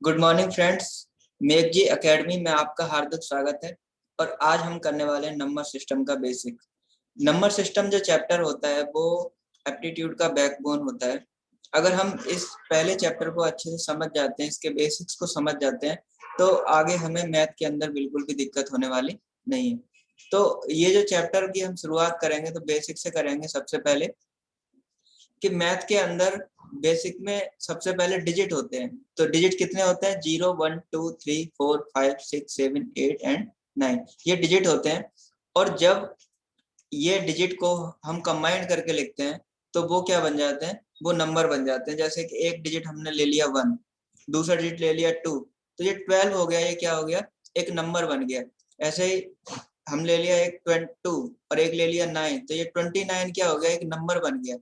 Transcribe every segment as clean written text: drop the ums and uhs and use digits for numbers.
Good morning friends. मेघ जी academy में आपका हार्दिक स्वागत है। और आज हम करने वाले हैं नंबर सिस्टम का बेसिक। नंबर सिस्टम जो चैप्टर होता है वो एप्टीट्यूड का बैकबोन होता है। अगर हम इस पहले चैप्टर को अच्छे से समझ जाते हैं, इसके बेसिक्स को समझ जाते हैं, तो आगे हमें मैथ के अंदर बिल्कुल भी दिक्कत होने वाली नहीं है। तो ये जो चैप्टर की हम शुरुआत करेंगे तो बेसिक से करेंगे। सबसे पहले कि मैथ के अंदर बेसिक में सबसे पहले डिजिट होते हैं। तो डिजिट कितने होते हैं? 0 1 2 3 4 5 6 7 8 एंड 9, ये डिजिट होते हैं। और जब ये डिजिट को हम कंबाइन करके लिखते हैं तो वो क्या बन जाते हैं? वो नंबर बन जाते हैं। जैसे कि एक डिजिट हमने ले लिया 1, दूसरा डिजिट ले लिया 2, तो ये 12 हो गया। ये क्या हो गया? एक नंबर बन गया। ऐसे ही हम ले लिया एक 22 और एक ले लिया 9, तो ये 29 क्या हो गया? एक नंबर बन गया।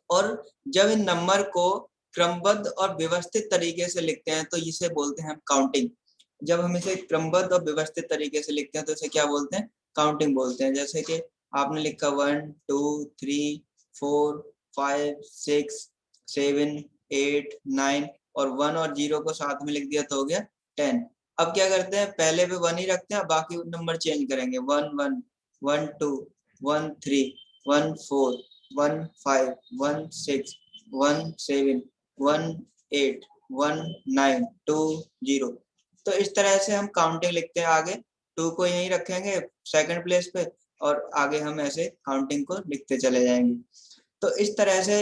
और जब इन नंबर को क्रमबद्ध और व्यवस्थित तरीके से लिखते हैं तो इसे बोलते हैं हम काउंटिंग। जब हम इसे क्रमबद्ध और व्यवस्थित तरीके से लिखते हैं तो इसे क्या बोलते हैं? काउंटिंग बोलते हैं। जैसे कि आपने लिखा 1 2 3 4 5 6 7 8 9 और 1 और 0 को साथ में लिख दिया तो हो गया 10। अब क्या करते हैं? पहले पे 1 ही रखते हैं, बाकी नंबर चेंज करेंगे। 1 1 1 2 1 3 1 4 1 5 1 6 1 7 1 8 1 9 2 0। तो इस तरह से हम काउंटिंग लिखते हैं। आगे 2 को यहीं रखेंगे सेकंड प्लेस पे, और आगे हम ऐसे काउंटिंग को लिखते चले जाएंगे। तो इस तरह से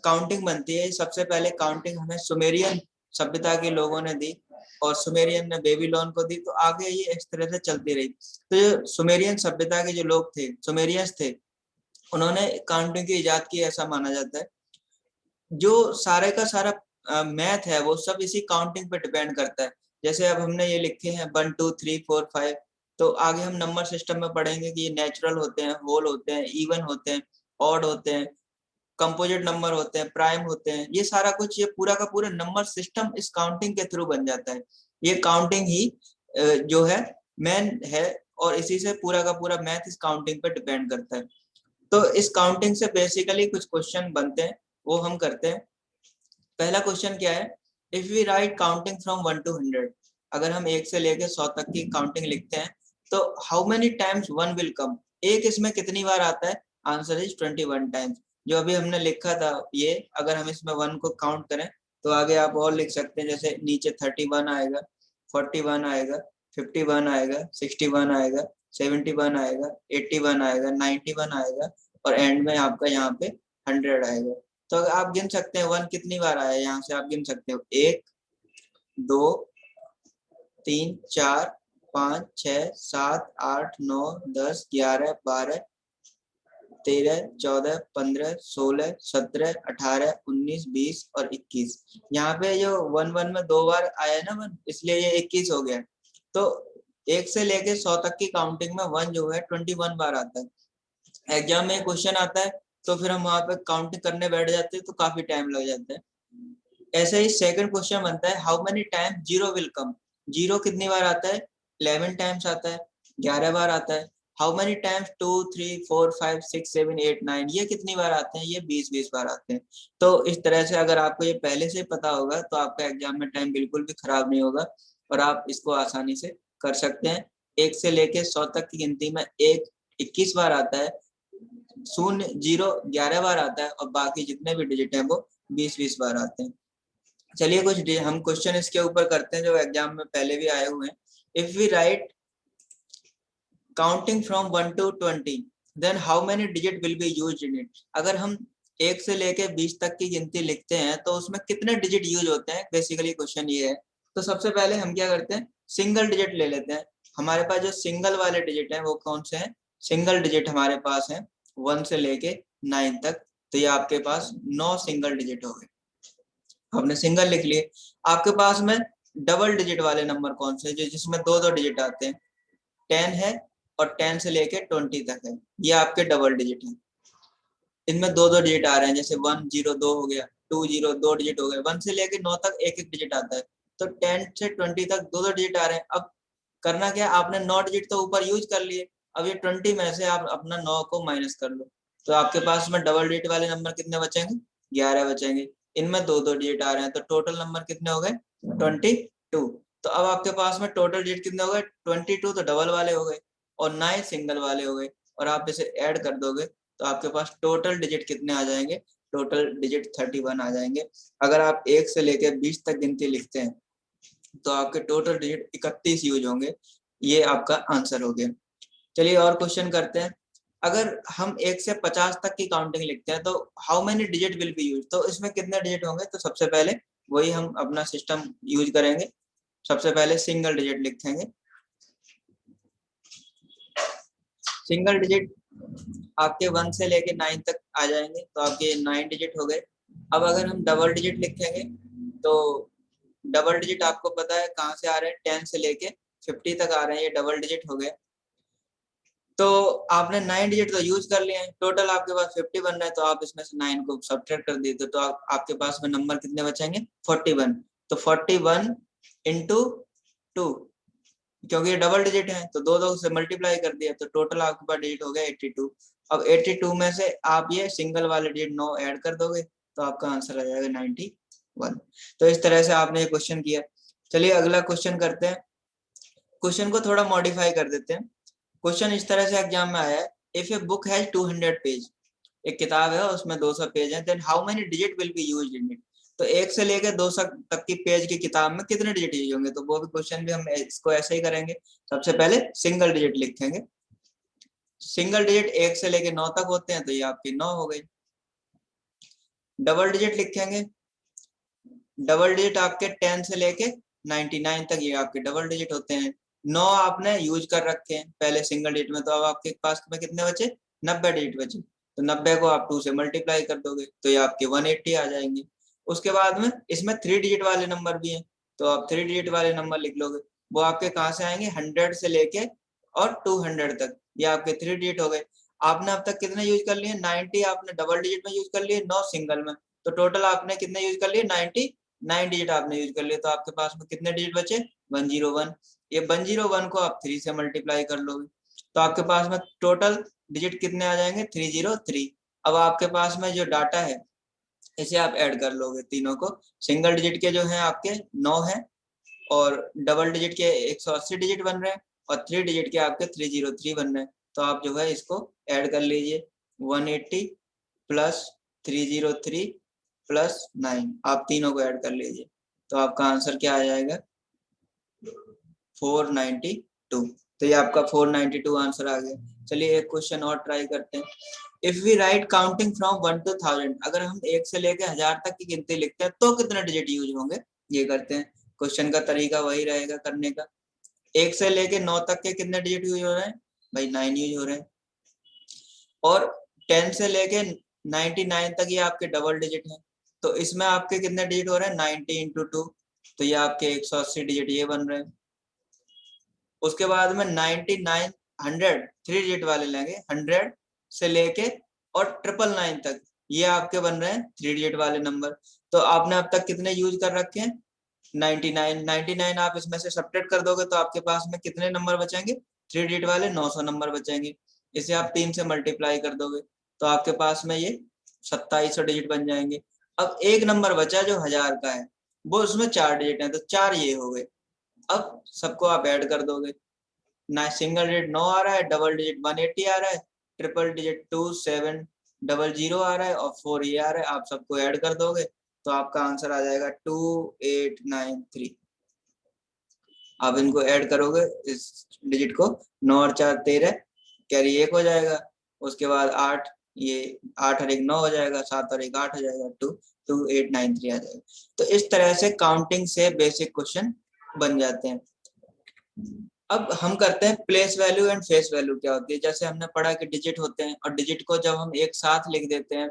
काउंटिंग बनती है। सबसे पहले काउंटिंग हमें सुमेरियन सभ्यता के लोगों ने दी, और सुमेरियन ने बेबीलोन को दी, तो आगे ये इस तरह से चलती रही। तो जो सुमेरियन सभ्यता के जो लोग थे, सुमेरियंस थे, उन्होंने काउंटिंग की इजाद की, ऐसा माना जाता है। जो सारे का सारा मैथ है वो सब इसी काउंटिंग पे डिपेंड करता है। जैसे अब हमने ये लिखे हैं 1 2 3 4 5, तो आगे हम नंबर सिस्टम में पढ़ेंगे कि ये नेचुरल होते हैं, होल होते हैं, इवन होते हैं, ऑड होते हैं, कंपोजिट नंबर होते हैं, प्राइम होते हैं। ये सारा कुछ, ये पूरा का पूरा नंबर सिस्टम इस काउंटिंग के थ्रू बन जाता है। ये काउंटिंग ही जो है मेन है, और इसी से पूरा का पूरा मैथ इस काउंटिंग पे डिपेंड करता है। तो इस काउंटिंग से बेसिकली कुछ क्वेश्चन बनते हैं, वो हम करते हैं। पहला क्वेश्चन क्या है? If we write counting from 1 to 100, अगर हम 1 से लेकर 100 तक की काउंटिंग लिखते हैं तो how many times 1 will come? एक इसमें कितनी बार आता है? Answer is 21 times. जो अभी हमने लिखा था ये, अगर हम इसमें 1 को काउंट करें तो आगे आप और लिख सकते हैं। जैसे नीचे 31 आएगा, 41 आएगा, 51 आएगा, 61 आएगा, 71 आएगा, 81 आएगा, 91 आएगा, और एंड में आपका यहाँ पे 100 आएगा। तो आप गिन सकते हैं 1 कितनी बार आया। यहाँ से आप गिन सकते हो 1 2 3 4 5 6 7 8 9 10 11 12 13 14 15 16 17 18 19 20 और 21। यहाँ पे जो 1 1 में 2 बार आया है ना 1, इसलिए ये 21 हो गया। तो 1 से लेके 100 तक की काउंटिंग में 1 जो है 21 बार आता है। एग्जाम में क्वेश्चन आता है तो फिर हम वहां पे काउंटिंग करने बैठ जाते हैं तो काफी टाइम लग जाता है। ऐसे ही सेकंड क्वेश्चन बनता है, how many times zero will come? Zero कितनी बार आता है? 11 टाइम्स आता है, 11 बार आता है। हाउ मेनी टाइम्स 2 3 4 5 6 7 8 9, ये कितनी बार आते हैं? ये 20 बार आते हैं। तो इस तरह से अगर आपको ये पहले से पता होगा तो आपका एग्जाम में टाइम बिल्कुल भी खराब नहीं होगा, और आप इसको आसानी से कर सकते हैं। 1 से लेके 100 तक की गिनती में 1 21 बार आता है, 0 0 11 बार आता है, और बाकी जितने भी डिजिट हैं वो 20 बार आते हैं। चलिए कुछ हम क्वेश्चन इसके ऊपर करते हैं जो एग्जाम में पहले भी आए हुए हैं। If we write counting from 1 to 20, then how many digit will be used in it? अगर हम 1 से लेके 20 तक की गिनती लिखते हैं तो उसमें कितने डिजिट यूज होते हैं? बेसिकली क्वेश्चन ये है। तो सबसे पहले हम क्या करते हैं? सिंगल डिजिट ले लेते हैं। हमारे पास जो सिंगल वाले डिजिट हैं वो कौन से हैं? सिंगल डिजिट हमारे पास है 1 से लेके 9 तक। तो ये आपके पास 9 सिंगल डिजिट हो गए। हमने सिंगल लिख लिए। आपके पास में डबल डिजिट वाले नंबर कौन से, जो जिसमें 2 डिजिट आते हैं? 10 है, और 10 से लेके 20 तक है, ये आपके डबल डिजिट हैं। इनमें 2 डिजिट आ रहे हैं, जैसे 1 0 2 हो गया, 2 0 2 डिजिट हो गए। 1 से लेके 9 तक एक एक डिजिट आता है। तो 10 से 20 तक 2 डिजिट आ रहे हैं। अब करना क्या? आपने 9 डिजिट तो ऊपर यूज कर लिए, अब ये 20 में से आप अपना 9 को माइनस कर लो, तो आपके पास में डबल डिजिट वाले नंबर कितने बचेंगे? 11 बचेंगे। इनमें दो दो डिजिट आ रहे हैं, तो टोटल नंबर कितने हो गए 22। तो अब आपके पास में टोटल डिजिट कितने हो गए 22, तो डबल वाले हो गए और 9 सिंगल वाले हो गए, और आप इसे ऐड कर दोगे तो आपके पास टोटल डिजिट कितने आ जाएंगे, टोटल डिजिट 31 आ जाएंगे। अगर आप 1 से लेकर 20 तक गिनती लिखते हैं तो आपके टोटल डिजिट 31 यूज होंगे। ये आपका आंसर हो गया। चलिए और क्वेश्चन करते हैं। अगर हम 1 से 50 तक की काउंटिंग लिखते हैं तो how many digit will B use, तो इसमें कितने डिजिट होंगे, तो सबसे पहले वही हम अपना सिस्टम यूज करेंगे। सबसे पहले सिंगल डिजिट लिखेंगे। सिंगल डिजिट आपके 1 से लेके 9 तक आ जाएंगे, तो आपके 9 डिजिट हो गए। अब अगर हम डबल डिजिट लिखेंगे तो डबल डिजिट आपको पता है कहाँ से आ रहे हैं, 10 से लेके 50 तक आ रहे हैं, ये डबल डिजिट हो गए। तो आपने 9 डिजिट तो यूज कर लिए हैं, टोटल आपके पास 50 बन रहा है, तो आप इसमें से 9 को सब्ट्रैक्ट कर दीजिए, तो आपके पास में नंबर कितने बचेंगे 41। तो 41 इंटू 2, क्योंकि ये डबल डिजिट है तो दो दो से मल्टीप्लाई कर दिया, तो टोटल आपके पास डिजिट हो गया 82। अब 82 में से आप ये सिंगल वाले डिजिट 9 ऐड कर दोगे तो आपका आंसर आ जाएगा 91। तो इस तरह से आपने ये क्वेश्चन किया। चलिए अगला क्वेश्चन करते हैं। क्वेश्चन को थोड़ा मॉडिफाई कर देते हैं। क्वेश्चन इस तरह से एग्जाम में आया है, if a book has 200 page, एक किताब है उसमें 200 पेज है, then how many digit will be used in it, तो 1 से लेकर 200 तक की पेज की किताब में कितने डिजिट यूज होंगे, तो वो भी क्वेश्चन भी हम इसको ऐसे ही करेंगे। सबसे पहले सिंगल डिजिट लिखेंगे। सिंगल डिजिट 1 से लेकर 9 तक होते हैं, तो ये आपकी 9 हो गई। डबल डिजिट लिखेंगे। डबल डिजिट आपके 10 से लेके 99 तक, ये आपके डबल डिजिट होते हैं। 9 आपने यूज कर रखे हैं पहले सिंगल डिजिट में, तो अब आपके पास में कितने बचे 90 डिजिट बचे, तो 90 को आप 2 से मल्टीप्लाई कर दोगे तो ये आपके 180 आ जाएंगे। उसके बाद में इसमें 3 डिजिट वाले नंबर भी हैं, तो आप 3 डिजिट वाले नंबर लिख लोगे। वो आपके कहाँ से आएंगे 100 से लेके और 200 तक, ये आपके 3 डिजिट हो गए। आपने अब तक कितने यूज कर लिए 90 आपने डबल डिजिट में यूज कर लिए, 9 सिंगल में, तो टोटल आपने कितने यूज कर लिए 90, 9 डिजिट आपने यूज कर लिए, तो आपके पास में कितने डिजिट बचे 101। ये 101 को आप 3 से मल्टीप्लाई कर लोगे तो आपके पास में टोटल डिजिट कितने आ जाएंगे 303। अब आपके पास में जो डाटा है इसे आप ऐड कर लोगे तीनों को। सिंगल डिजिट के जो है आपके 9 है और डबल डिजिट के 180 डिजिट बन रहे हैं और 3 डिजिट के आपके 303 बन रहे हैं, तो आप जो है इसको ऐड कर लीजिए। 180 प्लस 303 प्लस 9, आप तीनों को ऐड कर लीजिए, तो आपका आंसर क्या आ जाएगा 492। तो ये आपका 492 आंसर आ गया। चलिए एक क्वेश्चन और ट्राई करते हैं। If we write counting from 1 to 1000, अगर हम 1 से लेकर 1000 तक की गिनती लिखते हैं तो कितने डिजिट यूज होंगे, ये करते हैं। क्वेश्चन का तरीका वही रहेगा करने का। 1 से लेके 9 तक के कितने डिजिट यूज हो रहे हैं भाई 9 यूज हो रहे हैं, और 10 से लेके 99 तक ये आपके डबल डिजिट हैं, तो इसमें आपके कितने डिजिट हो रहे हैं 90 इंटू 2, तो ये आपके 180 डिजिट ये बन रहे हैं। उसके बाद में 99 100 3 डिजिट वाले लेंगे, 100 से लेके और 999 तक, ये आपके बन रहे हैं 3 डिजिट वाले नंबर। तो आपने अब तक कितने यूज कर रखे हैं 99 आप इसमें से सब्ट्रैक्ट कर दोगे तो आपके पास में कितने नंबर बचेंगे 3 डिजिट वाले 900 नंबर बचेंगे। इसे आप 3 से मल्टीप्लाई कर दोगे तो आपके पास में ये 2700 डिजिट बन जाएंगे। अब एक नंबर बचा जो 1000 का है, वो उसमें 4 डिजिट है, तो 4 ये हो गए। अब सबको आप ऐड कर दोगे, ना सिंगल डिजिट 9 आ रहा है, डबल डिजिट 180 आ रहा है, ट्रिपल डिजिट 2700 आ रहा है और 4 ये आ रहा है, आप सबको ऐड कर दोगे तो आपका आंसर आ जाएगा 2893। आप इनको ऐड करोगे इस डिजिट को, 9 और 4 13, कैरी 1 हो जाएगा, उसके बाद 8, ये 8 और 1 9 हो जाएगा, 7 और 1 8 हो जाएगा, 2893 आ जाएगा। तो इस तरह से काउंटिंग से बेसिक क्वेश्चन बन जाते हैं। अब हम करते हैं place value and face value क्या होती है। जैसे हमने पढ़ा कि डिजिट होते हैं और डिजिट को जब हम एक साथ लिख देते हैं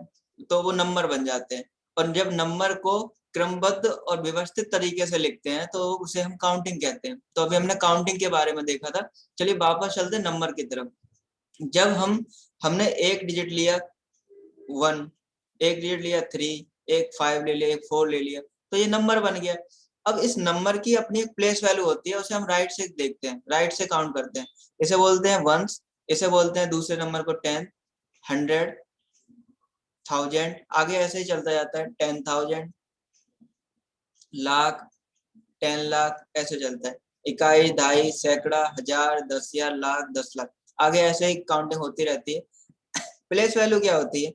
तो वो नंबर बन जाते हैं, और जब नंबर को क्रमबद्ध और व्यवस्थित तरीके से लिखते हैं तो उसे हम काउंटिंग कहते हैं। तो अभी हमने काउंटिंग के बारे में देखा था। चलिए वापस चलते हैं नंबर की तरफ। जब हमने एक डिजिट लिया 1, एक डिजिट लिया 3, एक 5 ले लिया, एक 4 ले लिया, तो ये नंबर बन गया। अब इस नंबर की अपनी एक प्लेस वैल्यू होती है, उसे हम राइट से देखते हैं, राइट से काउंट करते हैं। इसे बोलते हैं वंस, इसे बोलते हैं दूसरे नंबर को 10, 100, 1000, आगे ऐसे ही चलता जाता है, 10,000, लाख, 10 लाख, ऐसे चलता है, इकाई, दहाई, सैकड़ा, हजार, 10,000, लाख, 10 लाख, आगे ऐसे ही काउंटिंग होती रहती है। प्लेस वैल्यू क्या होती है,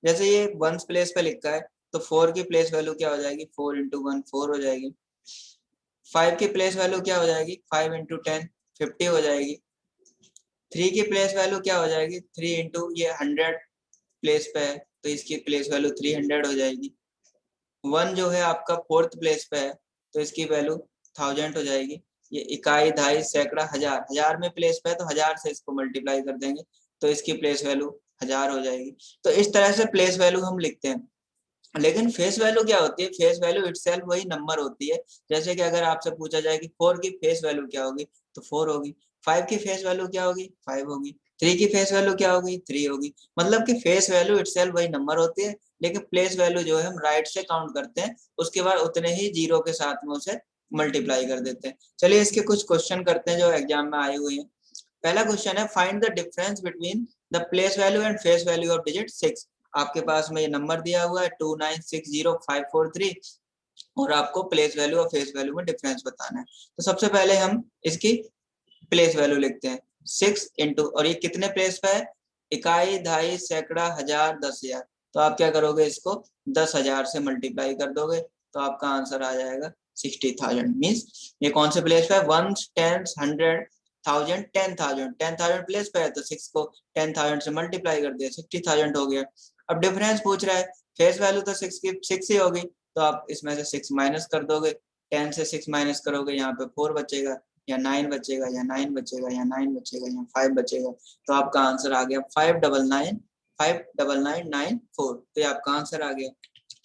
जैसे ये वंस प्लेस पे लिखा है तो 4 की प्लेस वैल्यू क्या हो जाएगी, 4 इंटू 1 4 हो जाएगी। 5 की प्लेस वैल्यू क्या हो जाएगी, 5 इंटू 10 50 हो जाएगी। 3 की प्लेस वैल्यू क्या हो जाएगी, 3 इंटू ये 100 प्लेस पे है तो इसकी प्लेस वैल्यू 300 हो जाएगी। 1 जो है आपका 4th प्लेस पे है तो इसकी वैल्यू 1000 हो जाएगी। ये इकाई, दहाई, सैकड़ा, हजार, हजार में प्लेस पे है तो हजार से इसको मल्टीप्लाई कर देंगे तो इसकी प्लेस वैल्यू 1000 हो जाएगी। तो इस तरह से प्लेस वैल्यू हम लिखते हैं। लेकिन फेस वैल्यू क्या होती है, फेस वैल्यू इटसेल्फ वही नंबर होती है। जैसे कि अगर आपसे पूछा जाए कि 4 की फेस वैल्यू क्या होगी तो 4 होगी, 5 की फेस वैल्यू क्या होगी 5 होगी, 3 की फेस वैल्यू क्या होगी 3 होगी। मतलब कि फेस वैल्यू इटसेल्फ वही नंबर होती है, लेकिन प्लेस वैल्यू जो है हम राइट से काउंट करते हैं, उसके बाद उतने ही जीरो के साथ में उसे मल्टीप्लाई कर देते हैं। चलिए इसके कुछ क्वेश्चन करते हैं जो एग्जाम में आए हुए हैं। पहला क्वेश्चन है, find the difference between the place value and face value of digit 6। आपके पास में ये नंबर दिया हुआ है 2960543 और आपको प्लेस वैल्यू और फेस वैल्यू में डिफरेंस बताना है। तो सबसे पहले हम इसकी प्लेस वैल्यू लिखते हैं 6 इंटू, और ये कितने प्लेस पे है, इकाई, दहाई, सैकड़ा, हजार, 10,000। तो आप क्या करोगे, इसको 10,000 से मल्टीप्लाई कर दोगे तो आपका आंसर आ जाएगा 60,000। मीन्स ये कौन से प्लेस पे है, 1, 10, 100, 1000, 10,000, 10,000 प्लेस पे है तो 6 को 10,000 से मल्टीप्लाई कर दिया, 60,000 हो गया। अब डिफरेंस पूछ रहा है, फेस वैल्यू तो 6 की 6 ही होगी तो आप इसमें से 6 माइनस कर दोगे, 10 से 6 माइनस करोगे यहाँ पे 4 बचेगा, या 9 बचेगा, या 9 बचेगा, या 9 बचेगा, या 5 बचेगा। तो आपका आंसर आ गया 599,59994। तो ये आपका आंसर आ गया।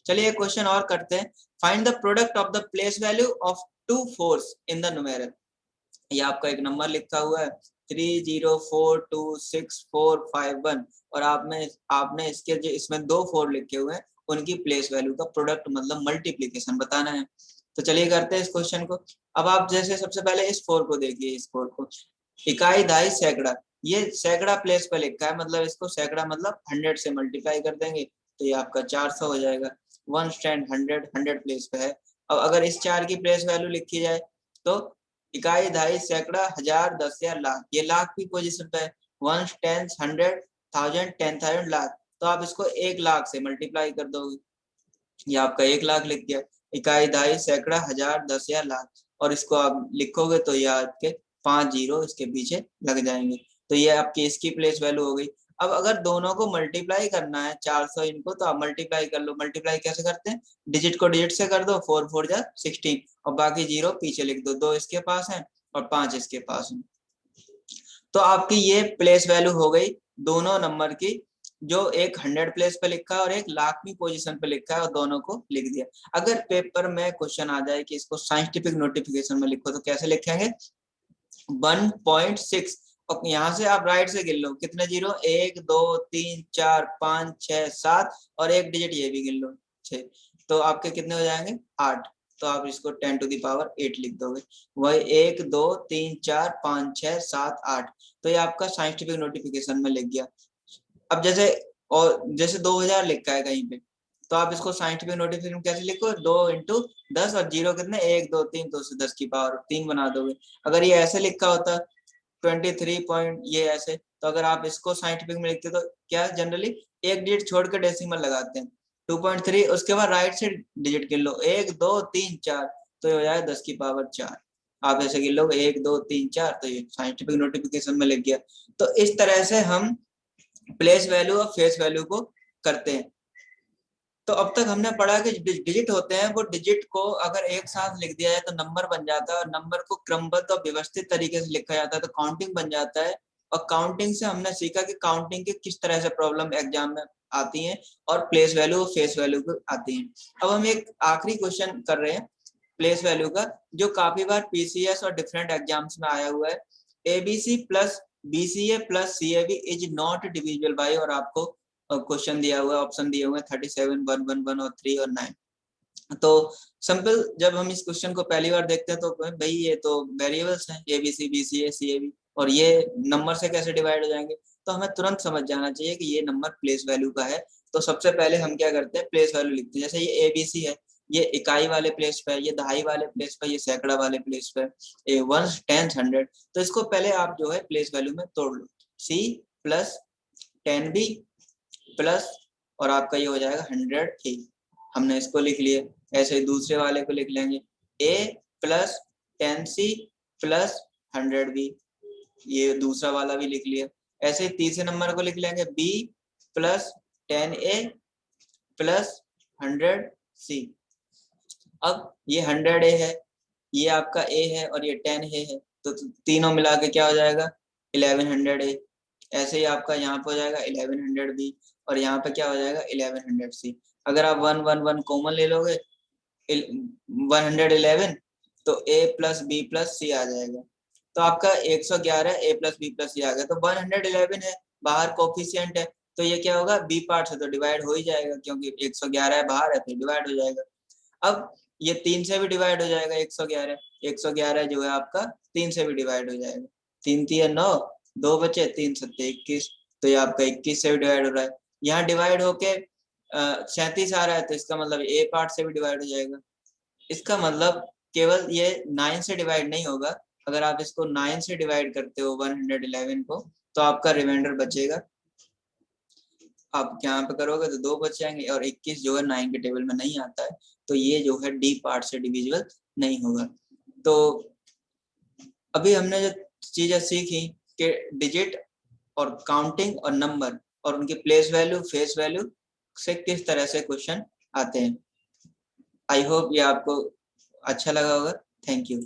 चलिए एक क्वेश्चन और करते हैं, find the product of the place value of 2 4s in the numeral. ये आपका एक नंबर लिखा हुआ है 30426451 और आपने इसके जो इसमें 2 4 लिखे हुए हैं उनकी प्लेस वैल्यू का प्रोडक्ट मतलब मल्टीप्लीकेशन बताना है। तो चलिए करते हैं इस क्वेश्चन को। अब आप जैसे सबसे पहले इस 4 को देखिए, इस 4 को, इकाई, दहाई, सैकड़ा, ये सैकड़ा प्लेस पर लिखा है मतलब इसको सैकड़ा मतलब 100 से मल्टीप्लाई कर देंगे तो ये आपका 400 हो जाएगा। 1 स्टैंड 100 100 प्लेस पे है। अब अगर इस 4 की प्लेस वैल्यू लिखी जाए तो इकाई, दहाई, सैकड़ा, हजार, 10,000, लाख, ये लाख की पोजीशन पे है, 1, 10, 100, 1000, 10,000, लाख। तो आप इसको 1 लाख से मल्टीप्लाई कर दोगे, ये आपका 1 लाख लिख गया। इकाई, दहाई, सैकड़ा, हजार, 10,000, लाख, और इसको आप लिखोगे तो ये आपके 5 जीरो इसके पीछे लग जाएंगे। तो ये आपकी इसकी प्लेस वैल्यू हो गई। अब अगर दोनों को मल्टीप्लाई करना है 400 इनको, तो आप मल्टीप्लाई कर लो। मल्टीप्लाई कैसे करते हैं, डिजिट को डिजिट से कर दो, 4 4 जा 16 और बाकी जीरो पीछे लिख दो, 2 इसके पास है और 5 इसके पास है। तो आपकी ये प्लेस वैल्यू हो गई दोनों नंबर की, जो एक 100 प्लेस पे लिखा है और एक लाखवीं पोजीशन पे लिखा है, और दोनों को लिख दिया। अगर पेपर में क्वेश्चन आ जाए कि इसको साइंटिफिक नोटिफिकेशन में लिखो तो कैसे लिखेंगे, 1.6, और यहाँ से आप राइट से गिन लो कितने जीरो, 1 2 3 4 5 6 7 और एक डिजिट ये भी गिन लो 6, तो आपके कितने हो जाएंगे 8। तो आप इसको 10 टू द पावर 8 लिख दोगे। वही 1 2 3 4 5 6 7 8, तो ये आपका साइंटिफिक नोटिफिकेशन में लिख गया। अब जैसे 2000 लिखा है कहीं पे, तो आप इसको साइंटिफिक नोटिफिकेशन कैसे लिखो, 2 इंटू 10 और जीरो कितने 1 2 3, तो उसे 10 की पावर 3 बना दोगे। अगर ये ऐसे लिखा होता 23 पॉइंट ये ऐसे, तो अगर आप इसको साइंटिफिक में लिखते तो क्या जनरली एक डिजिट छोड़ के डेसिमल लगाते हैं, 2.3 उसके बाद राइट से डिजिट गिन लो 1 2 3 4, तो हो जाए 10 की पावर 4। आप ऐसे गिन लो 1 2 3 4, तो ये साइंटिफिक नोटिफिकेशन में लिख गया। तो इस तरह से हम प्लेस वैल्यू और फेस वैल्यू को करते हैं। तो अब तक हमने पढ़ा कि डिजिट होते हैं, वो डिजिट को अगर एक साथ लिख दिया जाए तो नंबर बन जाता है, और नंबर को क्रमबद्ध और व्यवस्थित तरीके से लिखा जाता है तो काउंटिंग बन जाता है। और काउंटिंग से हमने सीखा कि काउंटिंग के किस तरह से प्रॉब्लम एग्जाम में आती हैं और प्लेस वैल्यू और फेस वैल्यू को आती हैं। अब हम एक आखिरी क्वेश्चन कर रहे हैं प्लेस वैल्यू का, जो काफी बार पीसीएस और डिफरेंट एग्जाम्स में आया हुआ है। ABC plus BCA plus CAB is not divisible by, और आपको क्वेश्चन दिया हुआ है, ऑप्शन दिए हुए हैं 37 1 1 1 और 3 और 9। तो सिंपल, जब हम इस क्वेश्चन को पहली बार देखते हैं तो भाई ये तो वेरिएबल्स हैं एबीसी बीसीए सीएबी, और ये नंबर से कैसे डिवाइड हो जाएंगे, तो हमें तुरंत समझ जाना चाहिए कि ये नंबर प्लेस वैल्यू का है। तो सबसे पहले हम क्या करते हैं, प्लेस वैल्यू लिखते हैं। जैसे ये ABC है, ये इकाई वाले प्लेस पे है, ये दहाई वाले प्लेस पे, ये सैकड़ा वाले प्लेस पे, ये वंस, टेंस, 100। तो इसको पहले आप जो है प्लेस वैल्यू में तोड़ लो। C प्लस 10B प्लस और आपका ये हो जाएगा 100A। हमने इसको लिख लिया। ऐसे ही दूसरे वाले को लिख लेंगे, A plus 10C plus 100B, ये दूसरा वाला भी लिख लिया। ऐसे ही तीसरे नंबर को लिख लेंगे, B plus 10A plus 100C। अब ये 100A है, ये आपका A है और ये 10A है, तो तीनों मिला के क्या हो जाएगा, 1100A। ऐसे ही आपका यहाँ पे हो जाएगा 1100B और यहाँ पे क्या हो जाएगा 1100C। अगर आप 111 कॉमन ले लोगे 111, तो A plus B plus C आ जाएगा। तो आपका 111 A plus B plus C आ गया। तो 111 है, बाहर कोफिशिएंट है, तो ये क्या होगा, B पार्ट से तो डिवाइड हो ही जाएगा, क्योंकि 111 है बाहर है तो डिवाइड हो जाएगा। अब ये 3 से भी डिवाइड हो जाएगा 111, 111 जो है आपका 3 से भी डिवाइड हो जाएगा। 3 3 9, 2 बचे, 3 7 21, तो ये आपका 21 से भी डिवाइड हो रहा है। यहाँ डिवाइड होके 37 आ रहा है, तो इसका मतलब A पार्ट से भी डिवाइड हो जाएगा। इसका मतलब केवल ये 9 से डिवाइड नहीं होगा, अगर आप इसको 9 से डिवाइड करते हो 111 को, तो आपका रिमाइंडर बचेगा। आप यहाँ पे करोगे तो 2 बच जाएंगे, और 21 जो है 9 के टेबल में नहीं आता है, तो ये जो है D पार्ट से डिविजिबल नहीं होगा। तो अभी हमने जो चीजें सीखी कि डिजिट और काउंटिंग और नंबर और उनकी प्लेस वैल्यू, फेस वैल्यू से किस तरह से क्वेश्चन आते हैं। आई होप ये आपको अच्छा लगा होगा। Thank you.